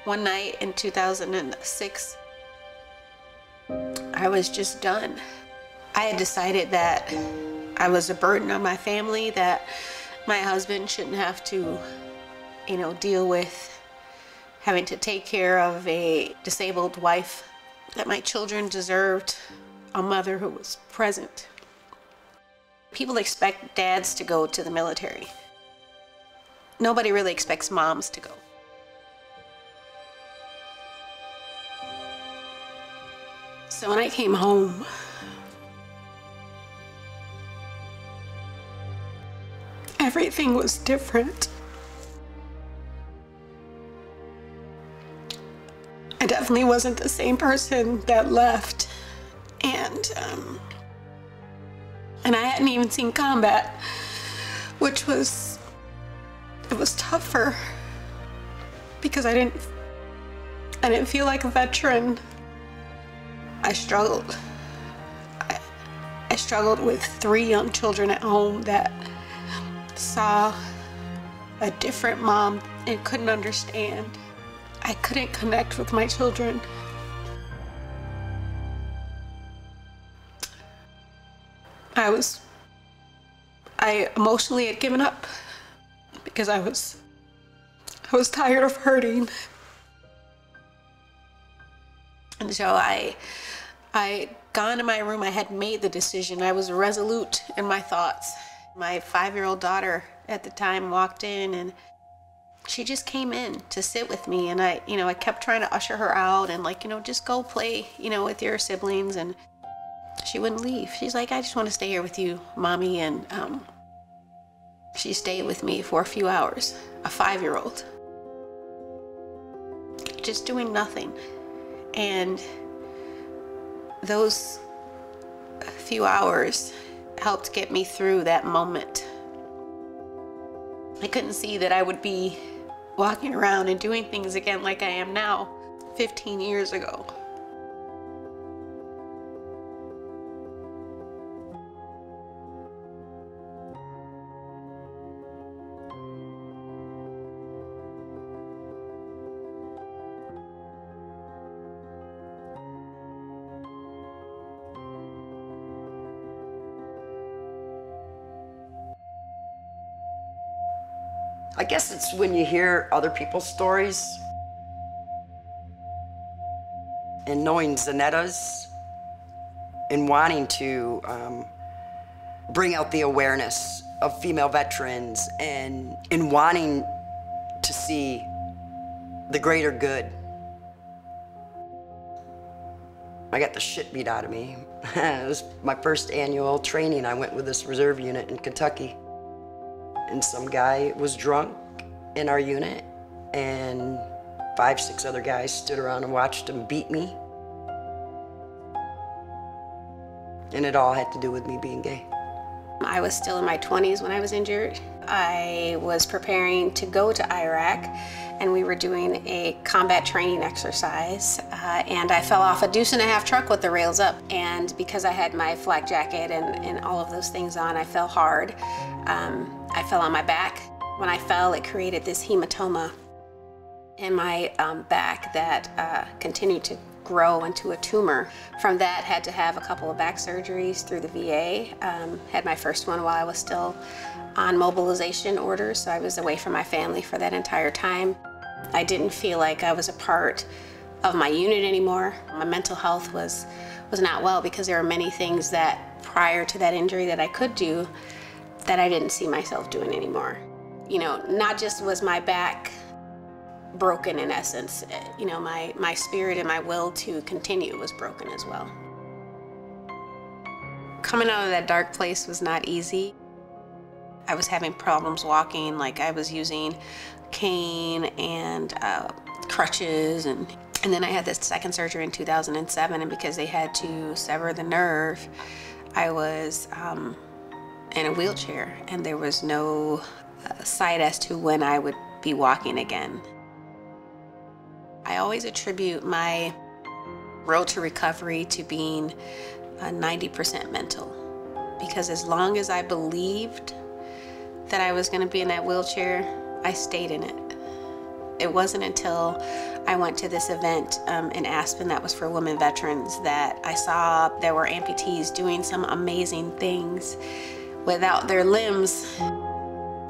One night in 2006, I was just done. I had decided that I was a burden on my family, that my husband shouldn't have to, deal with having to take care of a disabled wife, that my children deserved a mother who was present. People expect dads to go to the military. Nobody really expects moms to go. So when I came home, everything was different. I definitely wasn't the same person that left. And I hadn't even seen combat, which was tougher because I didn't feel like a veteran. I struggled. I struggled with 3 young children at home that saw a different mom and couldn't understand. I couldn't connect with my children. I emotionally had given up because I was tired of hurting. And so I gone to my room. I had made the decision. I was resolute in my thoughts. My 5-year-old daughter at the time walked in, and she just came in to sit with me. And I kept trying to usher her out and just go play, with your siblings. And she wouldn't leave. She's like, I just want to stay here with you, Mommy. And she stayed with me for a few hours, a 5-year-old, just doing nothing. And those few hours helped get me through that moment. I couldn't see that I would be walking around and doing things again like I am now, 15 years ago. I guess it's when you hear other people's stories and knowing Zanetta's and wanting to bring out the awareness of female veterans and wanting to see the greater good. I got the shit beat out of me. It was my first annual training. I went with this reserve unit in Kentucky. And some guy was drunk in our unit, and 5, 6 other guys stood around and watched him beat me. And it all had to do with me being gay. I was still in my 20s when I was injured. I was preparing to go to Iraq, and we were doing a combat training exercise, and I fell off a 2.5 truck with the rails up. And because I had my flak jacket and all of those things on, I fell hard. I fell on my back. When I fell, it created this hematoma in my back that continued to grow into a tumor. From that, had to have a couple of back surgeries through the VA. Had my first one while I was still on mobilization orders, so I was away from my family for that entire time. I didn't feel like I was a part of my unit anymore. My mental health was not well because there were many things that prior to that injury that I could do that I didn't see myself doing anymore. Not just was my back broken in essence, my spirit and my will to continue was broken as well. Coming out of that dark place was not easy. I was having problems walking, like I was using cane and crutches, and then I had this second surgery in 2007, and because they had to sever the nerve, I was in a wheelchair, and there was no sight as to when I would be walking again. I always attribute my road to recovery to being 90% mental, because as long as I believed that I was going to be in that wheelchair, I stayed in it. It wasn't until I went to this event in Aspen that was for women veterans that I saw there were amputees doing some amazing things without their limbs.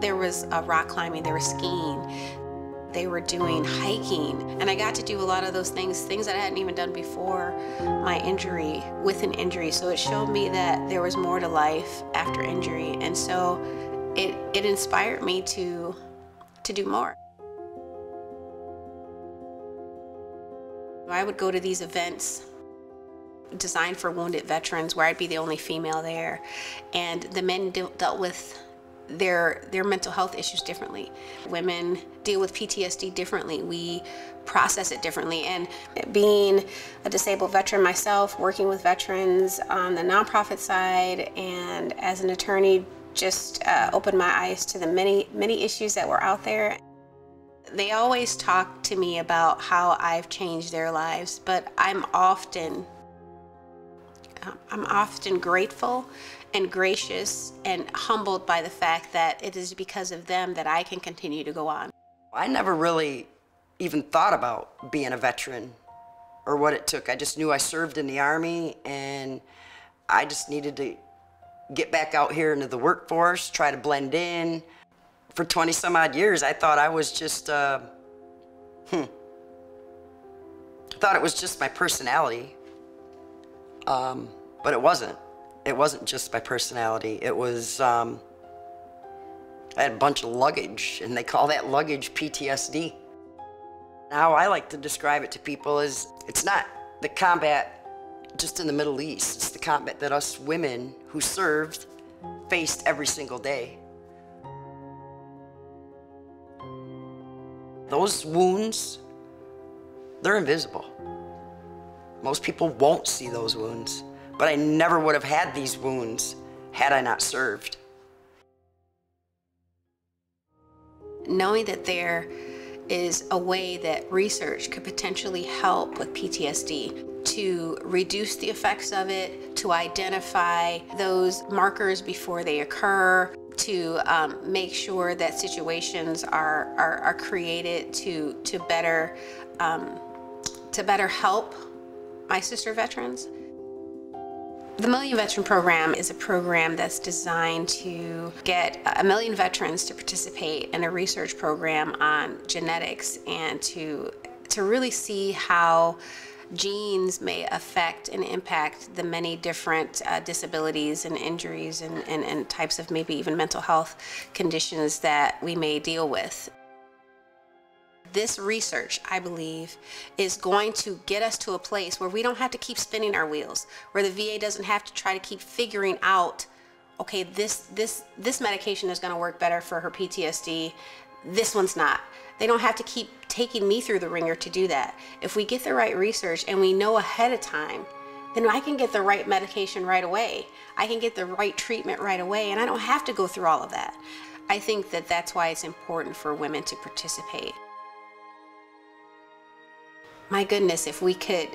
There was rock climbing, there was skiing, they were doing hiking, and I got to do a lot of those things that I hadn't even done before my injury, with an injury. So it showed me that there was more to life after injury, and so it inspired me to do more. I would go to these events designed for wounded veterans where I'd be the only female there, and the men dealt with their mental health issues differently. Women deal with PTSD differently. We process it differently. And being a disabled veteran myself, working with veterans on the nonprofit side and as an attorney, just opened my eyes to the many issues that were out there. They always talk to me about how I've changed their lives, but I'm often grateful and gracious and humbled by the fact that it is because of them that I can continue to go on. I never really even thought about being a veteran or what it took. I just knew I served in the Army, and I just needed to get back out here into the workforce, try to blend in. For 20 some odd years, I thought I was just, I thought it was just my personality, but it wasn't. It wasn't just my personality. It was, I had a bunch of luggage, and they call that luggage PTSD. How I like to describe it to people is, it's not the combat just in the Middle East. It's the combat that us women who served faced every single day. Those wounds, they're invisible. Most people won't see those wounds, but I never would have had these wounds had I not served. Knowing that there is a way that research could potentially help with PTSD, to reduce the effects of it, to identify those markers before they occur, to make sure that situations are created to better help my sister veterans. The Million Veteran Program is a program that's designed to get 1 million veterans to participate in a research program on genetics, and to really see how genes may affect and impact the many different disabilities and injuries and types of maybe even mental health conditions that we may deal with. This research, I believe, is going to get us to a place where we don't have to keep spinning our wheels, where the VA doesn't have to try to keep figuring out, okay, this medication is going to work better for her PTSD, this one's not. They don't have to keep taking me through the ringer to do that. If we get the right research and we know ahead of time, then I can get the right medication right away. I can get the right treatment right away, and I don't have to go through all of that. I think that that's why it's important for women to participate. My goodness, if we could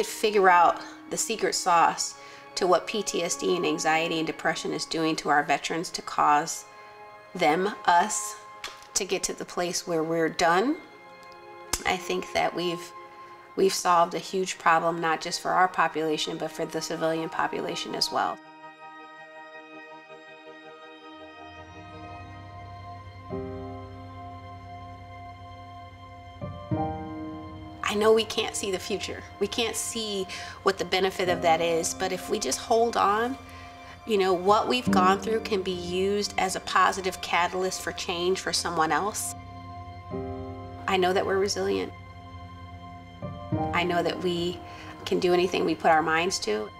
figure out the secret sauce to what PTSD and anxiety and depression is doing to our veterans to cause them, us, to get to the place where we're done, I think that we've solved a huge problem, not just for our population, but for the civilian population as well. I know we can't see the future. We can't see what the benefit of that is, but if we just hold on, you know, what we've gone through can be used as a positive catalyst for change for someone else. I know that we're resilient. I know that we can do anything we put our minds to.